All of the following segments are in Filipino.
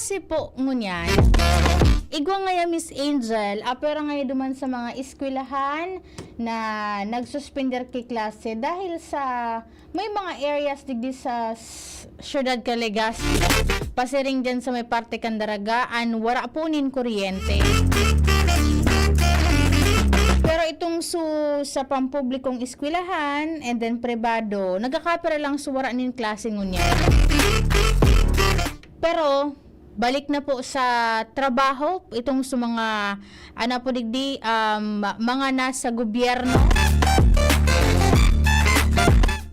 klase po ngunyan. Igwa nga Miss Angel, pero nga duman sa mga eskwelahan na nagsuspender kay klase dahil sa may mga areas digdi sa syudad ka Legazpi. Pasiring dyan sa may parte Candaragaan, wala po nin kuryente. Pero itong sa pampublikong eskwelahan and then pribado, nagkakapira lang suwara nin klase ngunyan. Pero balik na po sa trabaho itong sa mga po digdi mga nasa gobyerno.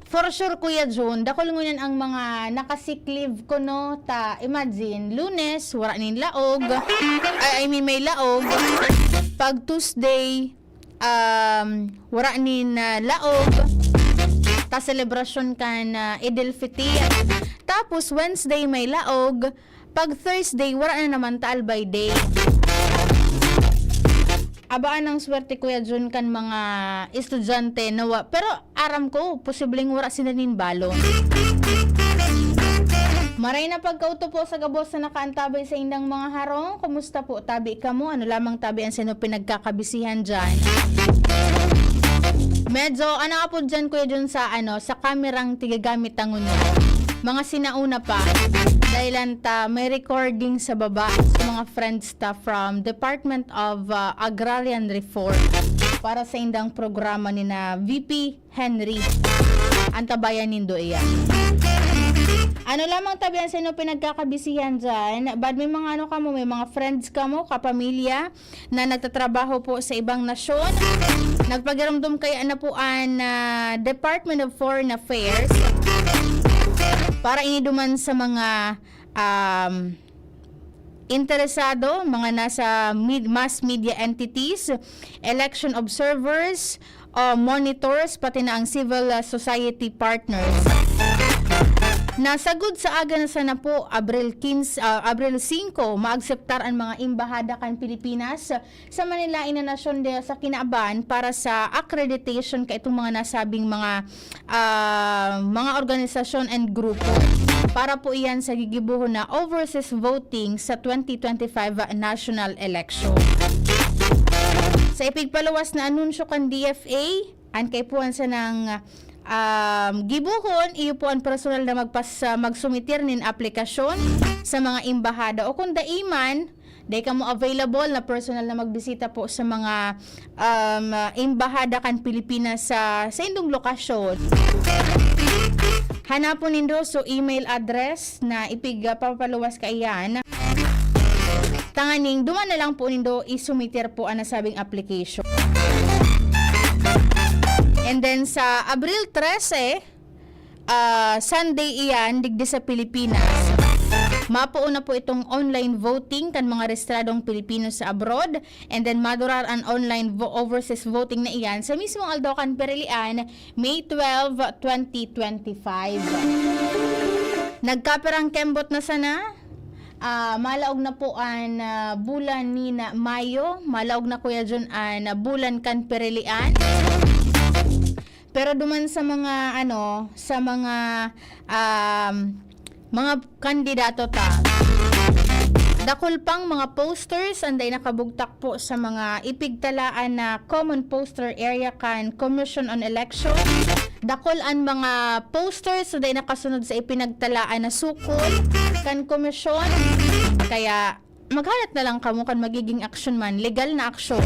For sure Kuya June, dakol ngunan ang mga nakasick leave ko no, ta imagine Lunes wala nin laog. May laog. Pag Tuesday wala nin laog. Ta selebrasyon kan Idil Fitr. Tapos Wednesday may laog. Pag Thursday, wala na naman ta albay day. Abaan ang swerte Kuya Jun kan mga estudyante nawa. Pero aram ko, posibleng wala sila nin balon. Maray na pagkauto po sa gabos na nakaantabay sa indang mga harong. Kumusta po? Tabi ka mo? Ano lamang tabi ang sino pinagkakabisihan dyan? Medyo, nga po dyan Kuya Jun sa sa kamerang tigagamit tangon niya. Mga sinauna pa, dahil may recording sa baba sa mga friends from Department of Agrarian Reform para sa indang programa ni na VP Henry. Antabayan nindo iyan. Ano lamang tabihan sa inyo pinagkakabisihan dyan? Bad may mga kamo, may mga friends kamo, kapamilya na nagtatrabaho po sa ibang nasyon. Nagpagiramdom kay po ang Department of Foreign Affairs para iniduman sa mga interesado, mga nasa mass media entities, election observers, monitors, pati na ang civil society partners. Nasagod sa aga na sana po Abril 5 maakseptar ang mga imbahada kan Pilipinas sa Manila Inanasyon de sa Kinaaban para sa accreditation kay itong mga nasabing mga organisasyon and grupo para po iyan sa gigibuhon na overseas voting sa 2025 national election. Sa ipigpaluwas na anunsyo kan DFA, an kay puan sa ng gibuhon, iyo po ang personal na magsumitir nin aplikasyon sa mga imbahada o kung daiman, day ka mo available na personal na magbisita po sa mga imbahada kan Pilipinas sa indong lokasyon. Hanapon nindo so email address na papaluwas ka iyan. Tanganing, duman na lang po nindo isumitir po ang nasabing application. And then sa Abril 13, Sunday iyan, digdi sa Pilipinas. Mapuuna po itong online voting kan mga rehistradong Pilipino sa abroad. And then madurar ang online overseas voting na iyan sa mismong Aldocan Perilian, May 12, 2025. Nagkaperang kembot na sana. Malaog na po ang bulan ni na Mayo. Malaog na Kuya Jun ang bulan kan Perilian. Pero duman sa mga mga kandidato dakol pang mga posters anday nakabugtak po sa mga ipigtalaan na common poster area kan Commission on Election. Dakol ang mga posters anday nakasunod sa ipinagtalaan na sukol kan komisyon. Kaya maghalat na lang kamo kan magiging action man, legal na action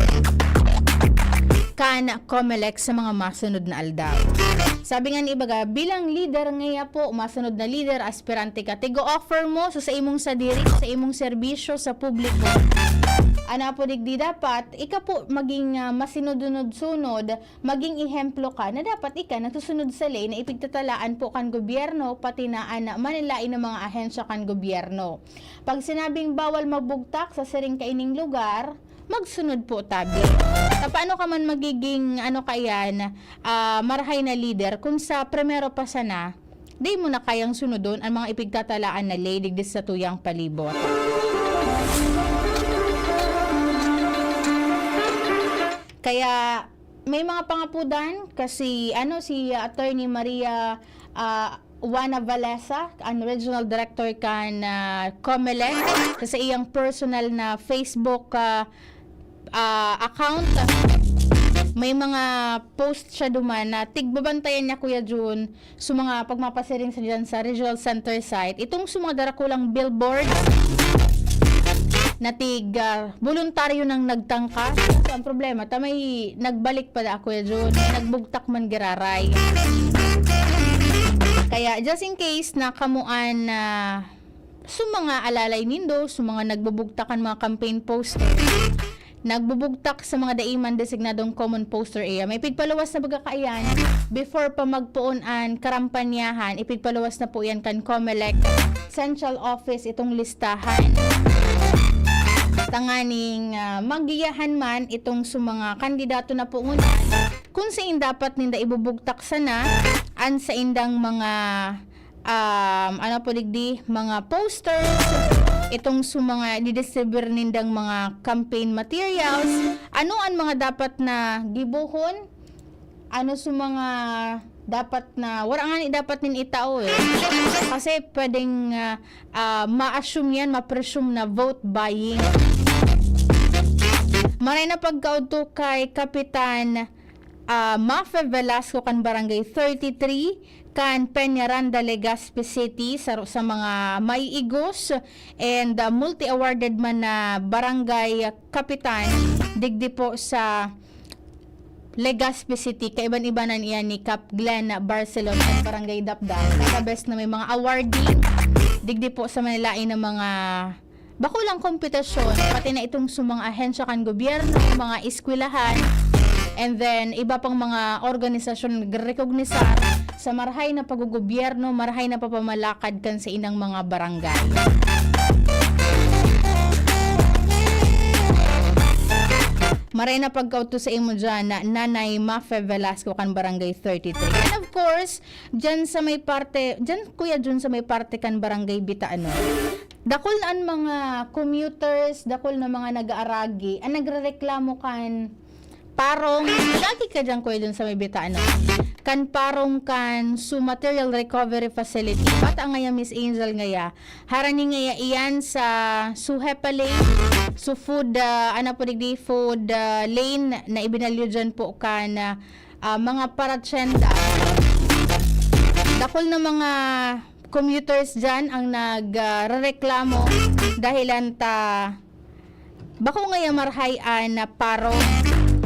kan COMELEC sa mga masunod na aldaw. Sabi nga ni Ibaga, bilang leader ngaya po, masunod na leader, aspirante ka, tigo offer mo sa imong sadiri, sa imong serbisyo sa publiko. Po digdi dapat, ika po maging masinunod-sunod, maging ehemplo ka na dapat ika natusunod sa ley na ipigtatalaan po kan gobyerno, pati na manilain ng mga ahensya kan gobyerno. Pag sinabing bawal magbugtak sa siring kaining lugar, magsunod po tabi. Paano ka man magiging marahay na leader kung sa primero pa sana, di mo na kayang sunodon ang mga ipigtatalaan na ley digdi sa tuyang palibot. Kaya may mga pangapudan kasi si Attorney Maria Juana Valesa, ang regional director kan COMELEC, sa iyang personal na Facebook account. May mga post siya duman na tigbabantayan niya Kuya Jun sa mga pagmapasiring sa dyan sa regional center site. Itong sa mga darakulang billboard na voluntaryo nang nagtangka. So, ang problema, tamay nagbalik pa da Kuya Jun, nagbugtak man giraray. Kaya just in case na kamuan na sa mga alalay nindo, sa mga nagbubugtakan mga campaign poster, nagbubugtak sa mga daiman designadong common poster area, may ipigpaluwas na bagakaayan before pa magpuunan karampanyahan, ipigpaluwas na po yan kan COMELEC Central Office itong listahan. Tanganing magiyahan man itong sa mga kandidato na puunan kung saan dapat ninda ibubugtak sana an sa indang mga mga posters, itong sa mga didistribute nindang mga campaign materials, ano ang mga dapat na gibuhon, ano sa mga dapat na wala nga dapat nin itao kasi pwedeng ma-assume yan, ma-presume na vote buying. Maray na pagkauto kay Kapitan Mafe Velasco kan Barangay 33 kan Peñaranda, Legazpi City sa mga maiigos and multi-awarded man na barangay kapitan digdi po sa Legazpi City, kaiban-ibanan iyan ni Cap Glenn Barcelona at Barangay Dapdap. Best na may mga awarding digdi po sa manilain ng mga bakulang kompetisyon, pati na itong sumang ahensya kan gobyerno, mga eskwelahan, and then iba pang mga organisasyon nagrekognisar sa marhay na paggugobyerno, marhay na papamalakad kan sa inang mga barangay. Maray na pagkauto sa imo dyan na Nanay Mafe Velasco kan Barangay 33. And of course, dyan sa may parte, dyan Kuya Jun sa may parte kan Barangay Bitaano, dakol na ang mga commuters, dakol na mga nag-aaragi, ang nagrereklamo kan parong, lagi ka dyan Kuya Jun sa may Bitaano, kan parong kan su material recovery facility. Bata nga Miss Angel ngaya, harani ngaya iyan sa su Hepalay, su food, food lane na ibinalyo dyan po kan mga paratsenda. Dakol na mga commuters dyan ang nagreklamo dahilan bako ngaya marhayan na parong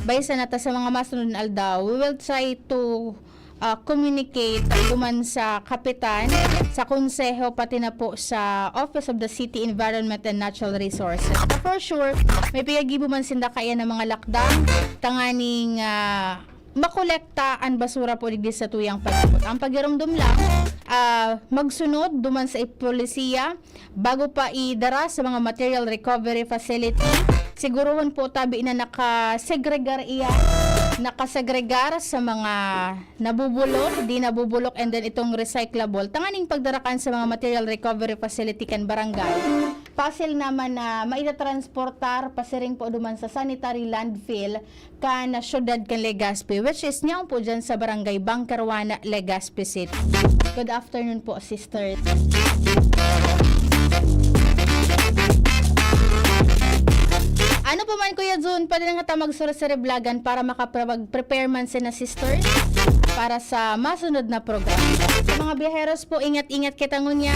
baysa nata sa mga masunod na aldaw. We will try to communicate duman sa kapitan, sa konseho, pati na po sa Office of the City Environment and Natural Resources. For sure, may piyagibo man sinda kaya ng mga lakdang tanganing makolekta ang basura po digdi sa tuyang pagkakot. Ang pagirumdum lang, magsunod duman sa polisiya bago pa idara sa mga material recovery facility. Siguruhon po tabi na nakasegregar sa mga nabubulok, di nabubulok, and then itong recyclable. Tanganing pagdarakan sa mga material recovery facility kan barangay. Pasil naman na maitatransportar pasiring po duman sa sanitary landfill kan syudad kan Legazpi, which is niyaw po dyan sa barangay Bangkarwana, Legazpi City. Good afternoon po, sister. Ano po man Kuya Jun, pwede na nga magsura sa reblagan para makapag-prepare man sina sisters para sa masunod na program. Sa mga biyaheros po, ingat-ingat kita ngunya.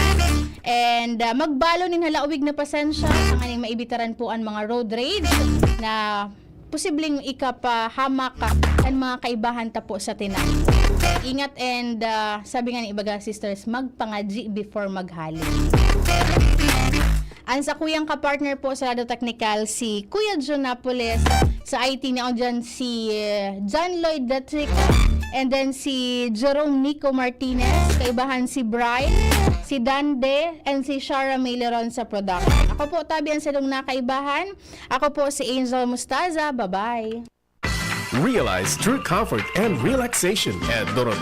And magbalo nin halawig na pasensya sa kaning maibitaran po ang mga road rage na posibleng ikapahamak ang mga kaibahan ta po sa tinan. Ingat and sabi nga ni ibaga sisters, magpangaji before maghali. Ang sa kuyang kapartner po sa Lado Technical, si Kuya John Napoles. Sa IT na dyan si John Lloyd Datrick. And then si Jerome Nico Martinez. Kaibahan si Brian, si Dande, and si Shara Maileron sa production. Ako po tabi ang silong nakaibahan. Ako po si Angel Mustaza. Bye-bye. Realize true comfort and relaxation at Doroteo.